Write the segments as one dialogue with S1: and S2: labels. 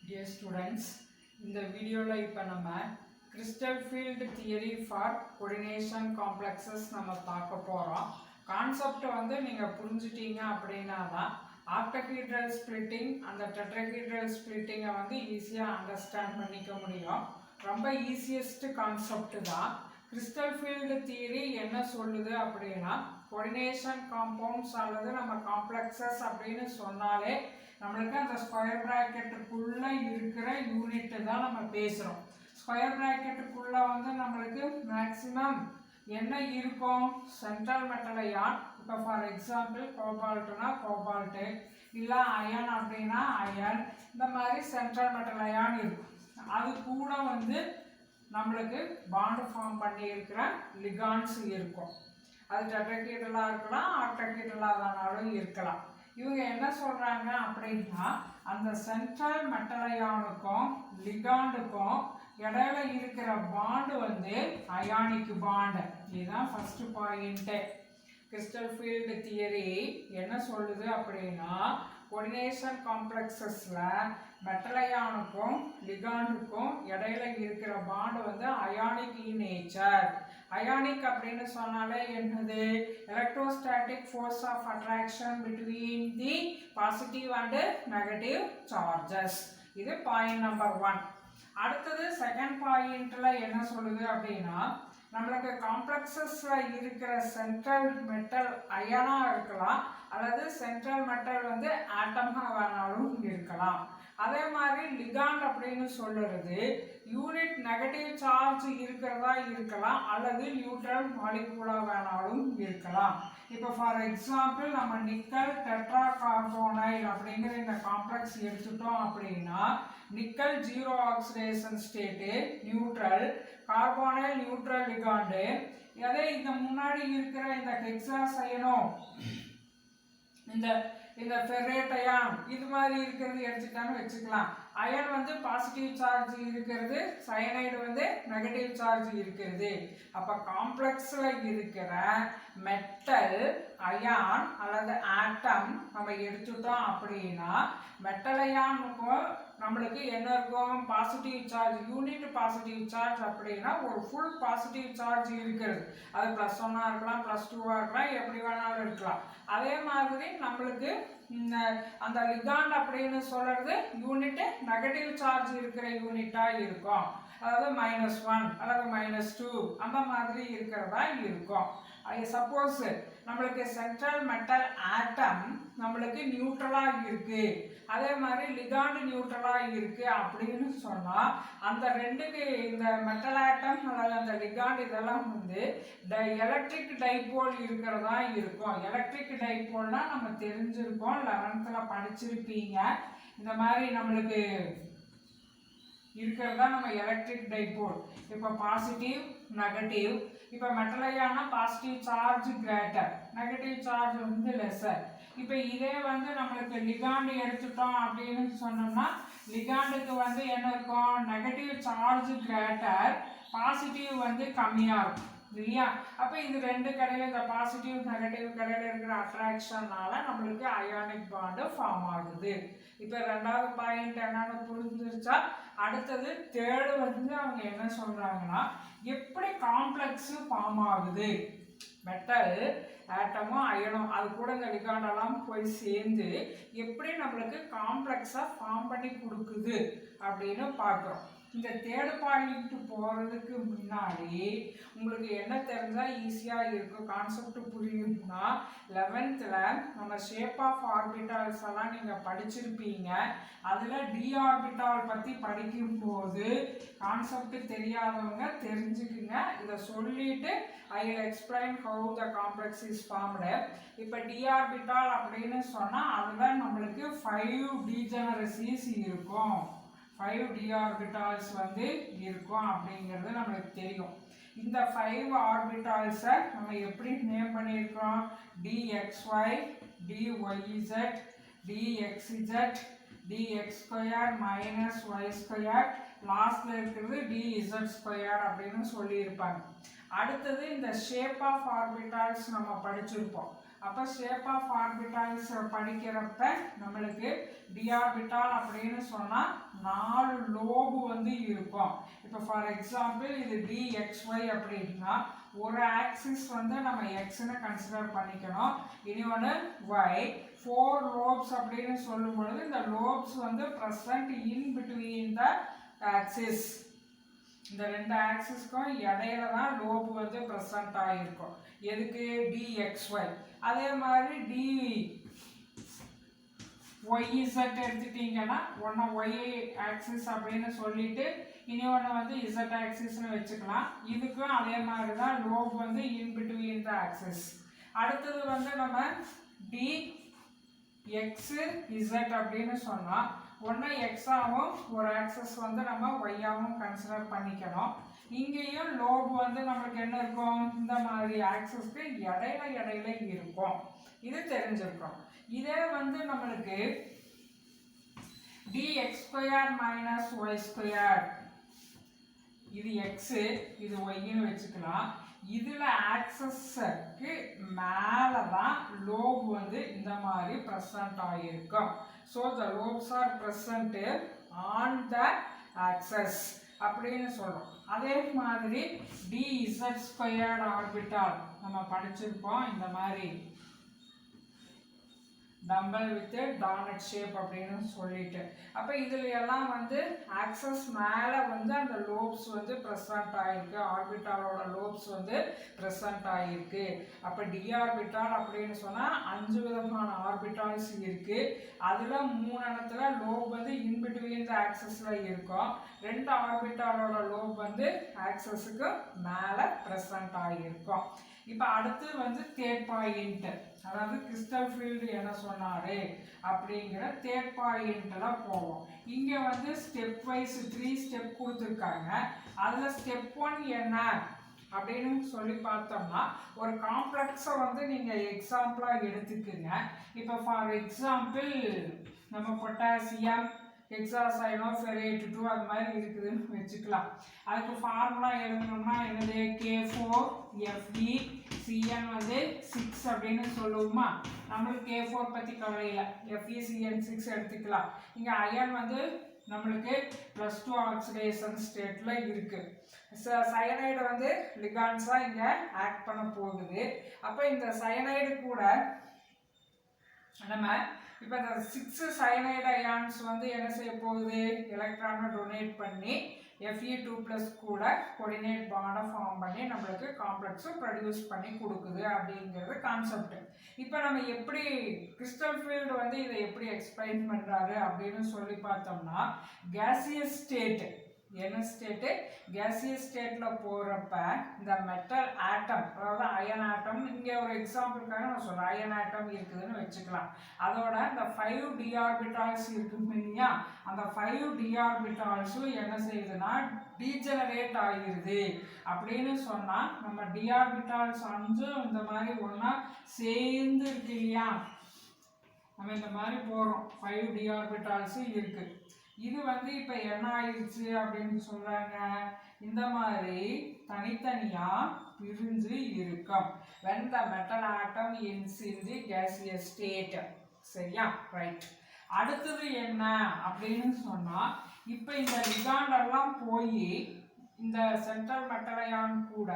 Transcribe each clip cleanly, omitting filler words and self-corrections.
S1: Dear students, இந்த வீடியோவில் இப்போ நம்ம crystal field theory for coordination complexes நம்ம பார்க்க போகிறோம். கான்செப்ட் வந்து நீங்கள் புரிஞ்சிட்டீங்க அப்படின்னா தான் octahedral splitting அந்த tetrahedral splitting வந்து ஈஸியாக அண்டர்ஸ்டாண்ட் பண்ணிக்க முடியும். ரொம்ப ஈஸியஸ்ட் கான்செப்ட் தான். crystal field theory என்ன சொல்லுது அப்படின்னா coordination compounds அல்லது நம்ம complexes அப்படின்னு சொன்னாலே நம்மளுக்கு அந்த ஸ்கொயர் பிராக்கெட்டுக்குள்ள இருக்கிற யூனிட் தான் நம்ம பேசுகிறோம். ஸ்கொயர் பிராக்கெட்டுக்குள்ள வந்து நம்மளுக்கு மேக்ஸிமம் என்ன இருக்கும்? Central metal ion. இப்போ ஃபார் எக்ஸாம்பிள் கோபால்ட்னா கோபால்ட்டு, இல்லை அயன் அப்படின்னா அயன். இந்த மாதிரி சென்ட்ரல் மெட்டல் அயான் இருக்கும். அது கூட வந்து நம்மளுக்கு பாண்ட் ஃபார்ம் பண்ணி இருக்கிற லிகான்ஸ் இருக்கும். அது டெட்ராஹெட்ரலாக இருக்கலாம், ஆக்டாஹெட்ரலாக வேணாலும் இருக்கலாம். இவங்க என்ன சொல்கிறாங்க அப்படின்னா அந்த சென்ட்ரல் மெட்டல் அயானுக்கும் லிகாண்டுக்கும் இடையில இருக்கிற பாண்டு வந்து அயானிக் பாண்டு. இதுதான் first point. Crystal field theory என்ன சொல்லுது அப்படின்னா கோஆர்டினேஷன் காம்ப்ளெக்ஸஸில் மெட்டல் அயானுக்கும் லிகாண்டுக்கும் இடையில இருக்கிற பாண்டு வந்து அயானிக் இன் நேச்சர். அயானிக் அப்படின்னு சொன்னாலே என்னது? Electrostatic force of attraction between the positive and negative charges. இது பாயிண்ட் நம்பர் 1. அடுத்தது செகண்ட் பாயிண்ட்ல என்ன சொல்லுது அப்படின்னா நம்மளுக்கு காம்ப்ளெக்ஸஸ்ல இருக்கிற சென்ட்ரல் மெட்டல் அயனா இருக்கலாம் அல்லது சென்ட்ரல் மெட்டல் வந்து ஆட்டமா வேணாலும் இருக்கலாம். அதே மாதிரி லிகாண்ட் அப்படின்னு சொல்லுறது யூனிட் நெகட்டிவ் சார்ஜ் இருக்கிறதா இருக்கலாம் அல்லது நியூட்ரல் மாலிகுலா வேணாலும் இருக்கலாம். இப்போ ஃபார் எக்ஸாம்பிள் நம்ம நிக்கல் டெட்ரா கார்போனைல் அப்படிங்கிற இந்த காம்ப்ளெக்ஸ் எடுத்துட்டோம் அப்படின்னா nickel zero oxidation state neutral, carbonyl neutral ligand. அதே இந்த முன்னாடி இருக்கிற இந்த ஹெக்ஸாசயனோ இந்த ஃபெரேட் அயான் இது மாதிரி இருக்கிறது எடுத்துட்டான்னு வச்சுக்கலாம். அயன் வந்து பாசிட்டிவ் சார்ஜ் இருக்கிறது, சயனைடு வந்து நெகட்டிவ் சார்ஜ் இருக்கிறது. அப்போ காம்ப்ளெக்ஸில் இருக்கிற மெட்டல் அயான் அல்லது ஆட்டம் நம்ம எடுத்துட்டோம் அப்படின்னா மெட்டல் அயானுக்கும் நம்மளுக்கு என்ன இருக்கும்? Positive charge, unit positive charge அப்படின்னா ஒரு ஃபுல் பாசிட்டிவ் சார்ஜ் இருக்கிறது. அது +1 இருக்கலாம், +2 இருக்கலாம், எப்படி வேணாலும் இருக்கலாம். அதே மாதிரி நம்மளுக்கு அந்த லிகாண்ட் அப்படின்னு சொல்றது யூனிட் நெகட்டிவ் சார்ஜ் இருக்கிற யூனிட்டா இருக்கும். அதாவது -1 அல்லது -2 அந்த மாதிரி இருக்கிறதா இருக்கும். சப்போஸ் நம்மளுக்கு சென்ட்ரல் மெட்டல் ஆட்டம் நம்மளுக்கு நியூட்ரலா இருக்கு, அதே மாதிரி லிகாண்ட் நியூட்ரலா இருக்கு அப்படின்னு சொன்னா அந்த ரெண்டுக்கு இந்த மெட்டல் ஆட்டம் அல்லது அந்த லிகாண்ட் இதெல்லாம் வந்து எலக்ட்ரிக் டைபோல் இருக்கிறதா இருக்கும். எலக்ட்ரிக் டைபோல்னா நம்ம தெரிஞ்சிருக்கோம், 11th படிச்சிருப்பீங்க. இந்த மாதிரி நம்மளுக்கு இருக்கிறதா நம்ம எலக்ட்ரிக் டைபோல். இப்போ பாசிட்டிவ் நெகட்டிவ். இப்போ மெட்டல் அயானா positive charge greater, negative charge வந்து லெஸர். இப்போ இதே வந்து நம்மளுக்கு லிகாண்ட் எடுத்துட்டோம் அப்படின்னு சொன்னோம்னா லிகாண்டுக்கு வந்து என்ன இருக்கும்? நெகட்டிவ் சார்ஜ் கிரேட்டர், பாசிட்டிவ் வந்து கம்மியாக இருக்கும் இல்லையா? அப்போ இது ரெண்டு கடையில் இந்த பாசிட்டிவ் நெகட்டிவ் கடையில் இருக்கிற அட்ராக்ஷன்னால நம்மளுக்கு அயானிக் பாண்டு ஃபார்ம் ஆகுது. இப்போ ரெண்டாவது பாயிண்ட் என்னன்னு புரிஞ்சிருச்சா? அடுத்தது தேர்டு வந்து அவங்க என்ன சொல்றாங்கன்னா எப்படி காம்ப்ளெக்ஸ் ஃபார்ம் ஆகுது. மெட்டல் ஆட்டமும் அயனும் அது கூட இந்த லிகாண்டெல்லாம் போய் சேர்ந்து எப்படி நம்மளுக்கு காம்ப்ளெக்ஸாக ஃபார்ம் பண்ணி கொடுக்குது அப்படின்னு பார்க்குறோம். இந்த தேர்டு பாயிண்ட் போகிறதுக்கு முன்னாடி உங்களுக்கு என்ன தெரிஞ்சால் ஈஸியாக இருக்கும், கான்செப்ட் புரியும்னா 11th நம்ம ஷேப் ஆஃப் ஆர்பிட்டால்ஸ் எல்லாம் நீங்கள் படிச்சிருப்பீங்க. அதில் டி ஆர்பிட்டால் பற்றி படிக்கும்போது கான்செப்ட் தெரியாதவங்க தெரிஞ்சுக்குங்க. இதை சொல்லிட்டு I will explain how the complex is formed. இப்போ டி ஆர்பிட்டால் அப்படின்னு சொன்னால் அதில் நம்மளுக்கு 5 டீஜெனரசிஸ் இருக்கும், 5 d ஆர்பிட்டால்ஸ் வந்து இருக்கும் அப்படிங்கிறது நம்மளுக்கு தெரியும். இந்த 5 ஆர்பிட்டால்ஸை நம்ம எப்படி நேம் பண்ணியிருக்கிறோம்? dxy, dyz, dxz, dx² -y², லாஸ்ட்ல இருக்கிறது dz² அப்படின்னு சொல்லியிருப்பாங்க. அடுத்தது இந்த ஷேப் ஆஃப் ஆர்பிட்டால்ஸ் நம்ம படிச்சிருப்போம். அப்போ ஷேப் ஆஃப் ஆர்பிட்டால்ஸ் படிக்கிறப்ப நம்மளுக்கு d ஆர்பிட்டால் அப்படின்னு சொன்னால் 4 லோபு வந்து இருக்கும். இப்போ ஃபார் எக்ஸாம்பிள் இது dxy அப்படின்னா ஒரு ஆக்சிஸ் வந்து நம்ம எக்ஸ்ன்னு கன்சிடர் பண்ணிக்கணும், இனி ஒன்று y. 4 லோப்ஸ் அப்படின்னு சொல்லும் பொழுது இந்த லோப்ஸ் வந்து present in between the axis. இந்த ரெண்டு ஆக்சிஸ்க்கும் இடையில தான் லோப் வந்து ப்ரெசன்ட் ஆகிருக்கும். எதுக்கு? dxy. அதே மாதிரி dyz எடுத்துட்டீங்கன்னா ஒன்று y ஆக்சிஸ் அப்படின்னு சொல்லிட்டு இனி ஒன்று வந்து z ஆக்சிஸ்னு வச்சுக்கலாம். இதுக்கும் அதே மாதிரி தான் லோப் வந்து இன் பிட்வீன் த ஆக்சிஸ். அடுத்தது வந்து நம்ம dx z அப்படின்னு சொன்னால் ஒன்று எக்ஸாகவும் ஒரு ஆக்சஸ் வந்து நம்ம ஒய்யாகவும் கன்சிடர் பண்ணிக்கணும். இங்கேயும் லோப் வந்து நம்மளுக்கு என்ன இருக்கும்? இந்த மாதிரி ஆக்சஸ்க்கு இடையில இருக்கும். இது தெரிஞ்சிருக்கும். இதே வந்து நம்மளுக்கு dx square minus y square, இது எக்ஸு இது ஒய்ன்னு வச்சுக்கலாம். இதில் ஆக்சஸ்க்கு மேலே தான் லோப் வந்து இந்த மாதிரி ப்ரெசன்ட் ஆகியிருக்கும். So the லோப்ஸ் are present on the access அப்படின்னு சொல்கிறோம். அதே மாதிரி dz ஸ்கொயர்டு ஆர்பிட்டால் நம்ம படிச்சிருப்போம். இந்த மாதிரி டம்பல் வித் டானட் ஷேப் அப்படின்னு சொல்லிட்டு, அப்போ இதில் எல்லாம் வந்து ஆக்சஸ் மேலே வந்து அந்த லோப்ஸ் வந்து ப்ரெசன்ட் ஆகிருக்கு, ஆர்பிட்டாலோட லோப்ஸ் வந்து ப்ரெசன்ட் ஆகிருக்கு. அப்போ டி ஆர்பிட்டால் அப்படின்னு சொன்னால் 5 விதமான ஆர்பிட்டால்ஸ் இருக்குது. அதில் 3 இடத்துல லோப் வந்து இன்பிட்வீன் த ஆக்சஸில் இருக்கும். 2 ஆர்பிட்டாலோட லோப் வந்து ஆக்சஸுக்கு மேலே ப்ரெசன்ட் ஆகியிருக்கும். இப்போ அடுத்து வந்து தேர்ட் பாயிண்ட், அதாவது கிறிஸ்டல் ஃபீல்டு என்ன சொன்னாரு அப்படிங்கிற தேர்ட் பாயிண்ட்லாம் போவோம். இங்கே வந்து ஸ்டெப் வைஸ் 3 ஸ்டெப் கொடுத்துருக்காங்க. அதில் ஸ்டெப் 1 என்ன அப்படின்னு சொல்லி பார்த்தோம்னா ஒரு காம்ப்ளெக்ஸை வந்து நீங்கள் எக்ஸாம்பிளாக எடுத்துக்குங்க. இப்போ ஃபார் எக்ஸாம்பிள் நம்ம பொட்டாசியம் ஹெக்ஸாசைனோஃபெரேட் 2 அது மாதிரி இருக்குதுன்னு வச்சுக்கலாம். அதுக்கு ஃபார்முலா எழுதணும்னா என்னது? K4Fe வந்து 6 அப்படின்னு சொல்லுவோமா? நம்மளுக்கு K4 பற்றி கவலை இல்லை, FeCN6 எடுத்துக்கலாம். இங்கே அயன் வந்து நம்மளுக்கு +2 ஆக்சிடேஷன் ஸ்டேட்டில் இருக்குது. சயனைடு வந்து லிகான்ஸாக இங்கே ஆக்ட் பண்ண போகுது. அப்போ இந்த சயனைடு கூட நம்ம இப்போ இந்த 6 சயனைடு அயான்ஸ் வந்து என்ன செய்ய போகுது? எலக்ட்ரானை டொனேட் பண்ணி Fe2+ கூட கோஆர்டினேட் பாண்டை ஃபார்ம் பண்ணி நம்மளுக்கு காம்ப்ளெக்ஸை ப்ரொடியூஸ் பண்ணி கொடுக்குது அப்படிங்கிறது கான்செப்ட். இப்போ நம்ம எப்படி கிறிஸ்டல் ஃபீல்டு வந்து இதை எப்படி எக்ஸ்பிளைன் பண்ணுறாரு அப்படின்னு சொல்லி பார்த்தோம்னா, கேசியஸ் ஸ்டேட்டு என்ன ஸ்டேட்டு? கேசியஸ் ஸ்டேட்டில் போகிறப்ப இந்த மெட்டல் ஆட்டம், அதாவது அயன் ஆட்டம், இங்கே ஒரு எக்ஸாம்பிளுக்காக நான் சொல்கிறேன், அயன் ஆட்டம் இருக்குதுன்னு வச்சுக்கலாம். அதோட இந்த 5 d ஆர்பிட்டால்ஸ் இருக்குன்னு இல்லையா, அந்த 5 d ஆர்பிட்டால்ஸும் என்ன செய்யுதுன்னா டீஜெனரேட் ஆகிடுது. அப்படின்னு சொன்னால் நம்ம d ஆர்பிட்டால்ஸ் 5 இந்த மாதிரி ஒன்றா சேர்ந்து இருக்கு இல்லையா, நம்ம இந்த மாதிரி போகிறோம், 5 d ஆர்பிட்டால்ஸும் இருக்குது. இது வந்து இப்போ என்ன ஆயிடுச்சு அப்படின்னு சொல்கிறாங்க, இந்த மாதிரி தனித்தனியாக பிரிஞ்சு இருக்கும். when the metal atom is in the gaseous state. சரியா? ரைட். அடுத்தது என்ன அப்படின்னு சொன்னால், இப்போ இந்த லிகாண்டெல்லாம் போய் இந்த சென்ட்ரல் மெட்டல் அயான் கூட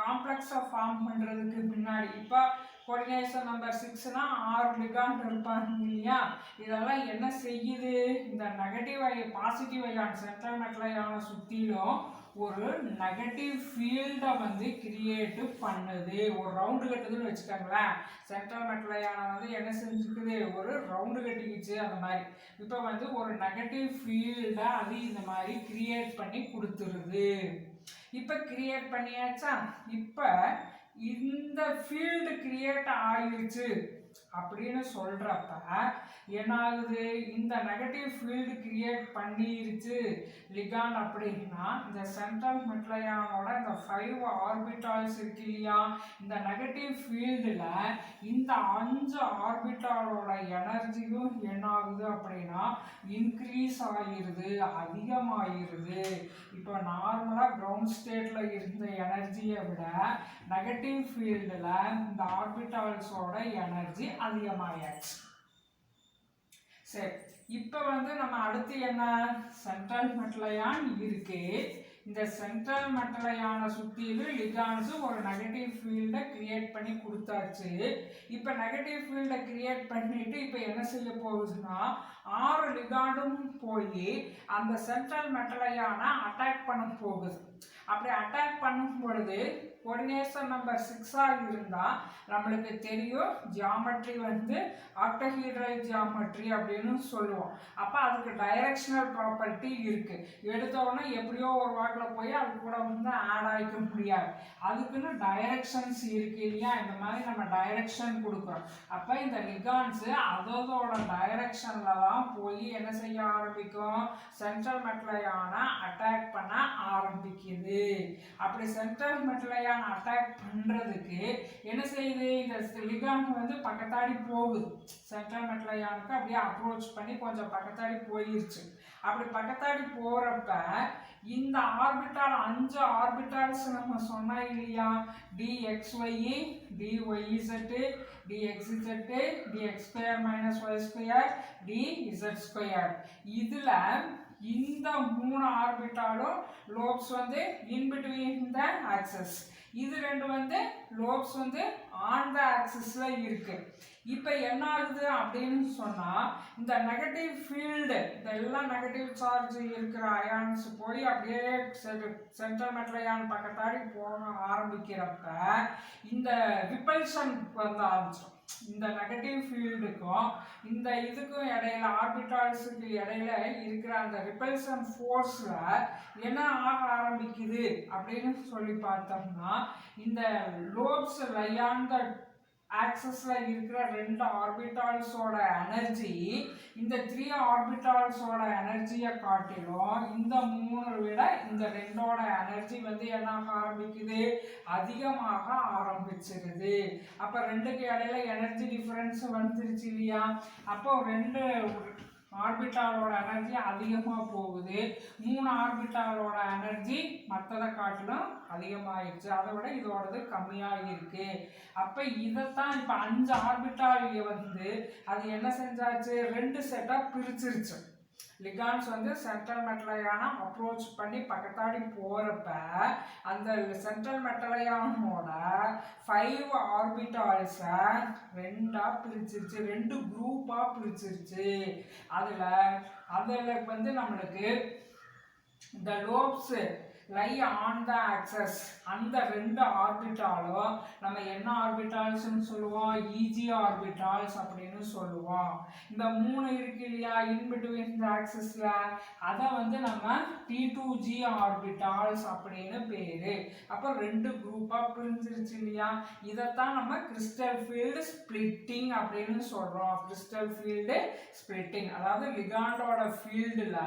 S1: காம்ப்ளெக்ஸை ஃபார்ம் பண்ணுறதுக்கு முன்னாடி, இப்போ கோஆர்டினேஷன் நம்பர் 6னா 6 லிகாண்ட் இருப்பாங்க இல்லையா, இதெல்லாம் என்ன செய்யுது? இந்த negative positive ion central metal அயானை சுற்றிலும் ஒரு நெகட்டிவ் ஃபீல்டை வந்து கிரியேட்டு பண்ணுது. ஒரு ரவுண்டு கட்டுதுன்னு வச்சுக்கோங்களேன். சென்ட்ரல் மெட்டல் அயானை வந்து என்ன செஞ்சுக்குது? ஒரு ரவுண்டு கட்டிக்கிச்சு. அந்த மாதிரி இப்போ வந்து ஒரு நெகட்டிவ் ஃபீல்டை அது இந்த மாதிரி கிரியேட் பண்ணி கொடுத்துருது. இப்போ கிரியேட் பண்ணியாச்சா? இப்போ இந்த ஃபீல்டு கிரியேட் ஆகிருச்சு அப்படின்னு சொல்கிறப்ப என்ன ஆகுது? இந்த நெகட்டிவ் ஃபீல்டு கிரியேட் பண்ணிருச்சு லிகாண்ட் அப்படின்னா, இந்த சென்ட்ரல் மெட்டல் அயானோட இந்த 5 ஆர்பிட்டால்ஸ் இருக்கு இல்லையா, இந்த நெகட்டிவ் ஃபீல்டில் இந்த 5 ஆர்பிட்டாலோட எனர்ஜியும் என்ன ஆகுது அப்படின்னா இன்க்ரீஸ் ஆகிருது, அதிகமாகிருது. இப்போ நார்மலாக கிரவுண்ட் ஸ்டேட்டில் இருந்த எனர்ஜியை விட நெகட்டிவ் ஃபீல்டில் இந்த ஆர்பிட்டால்ஸோட எனர்ஜி அதிகமாகியாச்சு. சரி, இப்போ நம்ம அடுத்து என்ன, சென்ட்ரல் மெட்டல் இருக்கு. இந்த சென்ட்ரல் மெட்டல் சுற்றிலும் லிகான்ஸ் ஒரு நெகட்டிவ் ஃபீல்டை கிரியேட் பண்ணி கொடுத்தாச்சு. இப்போ நெகட்டிவ் ஃபீல்டை கிரியேட் பண்ணிட்டு இப்போ என்ன செய்ய போகுதுன்னா 6 லிகாண்டும் போய் அந்த சென்ட்ரல் மெட்டல் அட்டாக் பண்ண போகுது. அப்படி அட்டாக் பண்ணும் பொழுது கோஆர்டினேஷன் நம்பர் 6 இருந்தால் நம்மளுக்கு தெரியும் ஜியாமெட்ரி ஆக்டோஹீட்ரல் ஜியாமெட்ரி அப்படின்னு சொல்லுவோம். அப்போ அதுக்கு டைரக்ஷனல் ப்ராப்பர்ட்டி இருக்குது. எடுத்தோடனே எப்படியோ ஒரு வாக்கில் போய் அது கூட ஆட் ஆகிக்க முடியாது. அதுக்குன்னு டைரக்ஷன்ஸ் இருக்கு இல்லையா, இந்த மாதிரி நம்ம டைரக்ஷன் கொடுக்குறோம். அப்போ இந்த லிகான்ஸு அதோட டைரக்ஷனில் தான் போய் என்ன செய்ய ஆரம்பிக்கும், சென்ட்ரல் மெட்டலையான அட்டாக் பண்ண ஆரம்பிக்குது. அப்படி சென்ட்ரல் மெட்டலையான அட்டாக் பண்றதுக்கு என்ன செய்யுது, இந்த லிகான் பக்கத்தாடி போகுது. சென்ட்ரல் மெட்டலையானுக்கு அப்படியே அப்ரோச் பண்ணி கொஞ்சம் பக்கத்தாடி போயிருச்சு. அப்படி பக்கத்தாடி போறப்ப இந்த ஆர்பிட்டால் 5 ஆர்பிட்டால்ஸ் நம்ம சொன்னா இல்லையா, dxy dyz dxz dx² y² dz². இதுல இந்த 3 ஆர்பிட்டாலும் லோப்ஸ் இன் பிட்வீன் த ஆக்சஸ். இது ரெண்டு லோப்ஸ் ஆன் த ஆக்சிஸ்ல இருக்கு. இப்போ என்ன ஆகுது அப்படின்னு சொன்னா இந்த நெகட்டிவ் ஃபீல்டு, இதெல்லாம் நெகட்டிவ் சார்ஜ் இருக்கிற அயான்ஸ் போய் அப்படியே சென்ட்ரல் மெட்டல் அயான் பக்கத்தாடி போக ஆரம்பிக்கிறப்ப இந்த ரிப்பல்ஷன் ஆரம்பிச்சிடும். இந்த நெகட்டிவ் ஃபீல்டுக்கும் இந்த இதுக்கும் இடையில ஆர்பிட்டால்ஸுக்கு இடையில இருக்கிற அந்த ரிப்பல்ஷன் ஃபோர்ஸ்ல என்ன ஆக ஆரம்பிக்குது அப்படின்னு சொல்லி பார்த்தோம்னா இந்த லோப்ஸ் லையான் த ஆக்சஸ்ல இருக்கிற 2 ஆர்பிட்டால்ஸோட எனர்ஜி இந்த 3 ஆர்பிட்டால்ஸோட எனர்ஜியை காட்டிலும் இந்த 3 விட இந்த 2ஓட எனர்ஜி என்ன ஆரம்பிக்குது, அதிகமாக ஆரம்பிச்சிருது. அப்ப 2க்கு இடையில எனர்ஜி டிஃபரன்ஸ் வந்துருச்சு இல்லையா. அப்போ 2 ஆர்பிட்டாலோட எனர்ஜி அதிகமாக போகுது, 3 ஆர்பிட்டாலோட எனர்ஜி மற்றதை காட்டிலும் அதிகமாகிடுச்சு. அதை விட இதோடது கம்மியாக இருக்கு. அப்போ இதைத்தான் இப்போ 5 ஆர்பிட்டால் அது என்ன செஞ்சாச்சு, 2 செட்டாக பிரிச்சிருச்சு. லிகான்ஸ் சென்ட்ரல் மெட்டலையான அப்ரோச் பண்ணி பக்கத்தாடி போகிறப்ப அந்த சென்ட்ரல் மெட்டலையானோட 5 ஆர்பிட்டால்ஸை 2ஆக பிரிச்சிருச்சு, 2 குரூப்பாக பிரிச்சிருச்சு. அதில் நம்மளுக்கு இந்த லோப்ஸ் லை ஆன் த ஆக்சஸ் அந்த 2 ஆர்பிட்டாலும் நம்ம என்ன ஆர்பிட்டால்ஸ்னு சொல்லுவோம், இஜி ஆர்பிட்டால்ஸ் அப்படின்னு சொல்லுவோம். இந்த 3 இருக்கு இல்லையா இன் பிட்வீன் த ஆக்சஸ்ல, அதை நம்ம T2G ஆர்பிட்டால்ஸ் அப்படின்னு பேரு. அப்போ 2 குரூப்பா பிரிஞ்சிருச்சு இல்லையா. இதைத்தான் நம்ம கிறிஸ்டல் ஃபீல்டு ஸ்பிளிட்டிங் அப்படின்னு சொல்றோம். கிறிஸ்டல் ஃபீல்டு ஸ்பிளிட்டிங் அதாவது லிகாண்டோட ஃபீல்டுல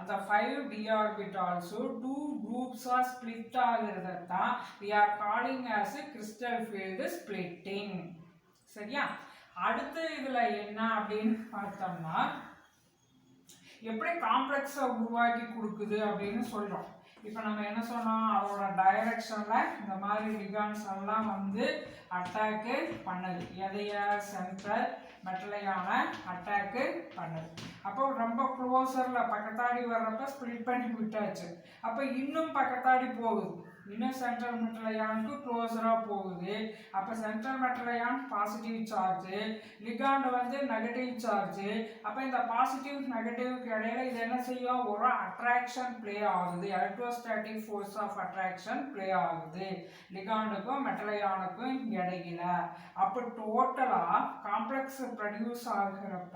S1: அந்த 5 d ஆர்பிட்டால்ஸும் 2 groups split ஆகிறதான் we are calling as crystal field splitting. சரியா, அடுத்து இதுல என்ன அப்படின்னு பார்த்தோம்னா எப்படி காம்ப்ளெக்ஸை உருவாக்கி கொடுக்குது அப்படின்னு சொல்றோம். இப்போ நம்ம என்ன சொன்னோம், அதோட டைரக்ஷன்ல இந்த மாதிரி லிகான்ஸ் எல்லாம் அட்டாக்கு பண்ணுது. எதைய சென்ட்ரல் மெட்டலையான அட்டாக்கு பண்ணுது. அப்போ ரொம்ப க்ளோசர்ல பக்கத்தாடி வர்றப்ப ஸ்பிளிட் பண்ணி விட்டாச்சு. அப்போ இன்னும் பக்கத்தாடி போகுது, இன்னும் சென்ட்ரல் மெட்டலையானுக்கு க்ளோஸராக போகுது. அப்போ central metal ion positive charge, ligand negative charge. அப்போ இந்த பாசிட்டிவ் நெகட்டிவ்க்கு இடையில இது என்ன செய்யும், ஒரு அட்ராக்ஷன் பிளே ஆகுது, electrostatic force of attraction play ஆகுது லிகாண்டுக்கும் மெட்டலையானுக்கும் இடையில. அப்போ டோட்டலாக காம்ப்ளெக்ஸ் ப்ரொடியூஸ் ஆகிறப்ப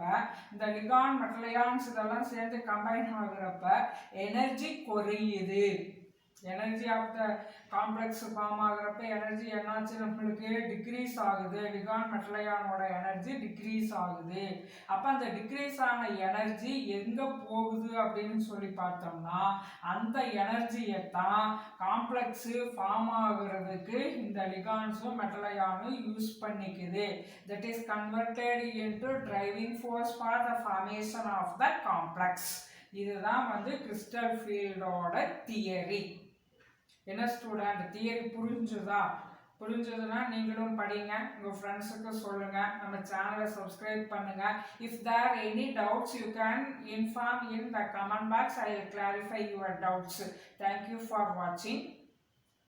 S1: இந்த லிகாண்ட் மெட்டலையான்ஸ் இதெல்லாம் சேர்ந்து கம்பைன் ஆகிறப்ப எனர்ஜி குறையுது. Energy of the complex form ஆகுறப்ப எனர்ஜி என்னாச்சு நம்மளுக்கு டிக்ரீஸ் ஆகுது. லிகான் மெட்டலையானோட எனர்ஜி டிக்ரீஸ் ஆகுது. அப்போ அந்த டிக்ரீஸ் ஆன எனர்ஜி எங்கே போகுது அப்படின்னு சொல்லி பார்த்தோம்னா அந்த எனர்ஜியை தான் காம்ப்ளெக்ஸு ஃபார்ம் ஆகுறதுக்கு இந்த லிகான்ஸும் மெட்டலையானும் யூஸ் பண்ணிக்குது. That is converted into driving force for the formation of the complex. இதுதான் வந்து கிறிஸ்டல் ஃபீல்டோட தியரி. என்ன ஸ்டூடெண்ட், தியரி புரிஞ்சுதுன்னா நீங்களும் படிங்க, உங்கள் ஃப்ரெண்ட்ஸுக்கு சொல்லுங்கள், நம்ம சேனலை சப்ஸ்கிரைப் பண்ணுங்கள். If there any doubts you can inform in the comment box. I will clarify your doubts. Thank you for வாட்சிங்.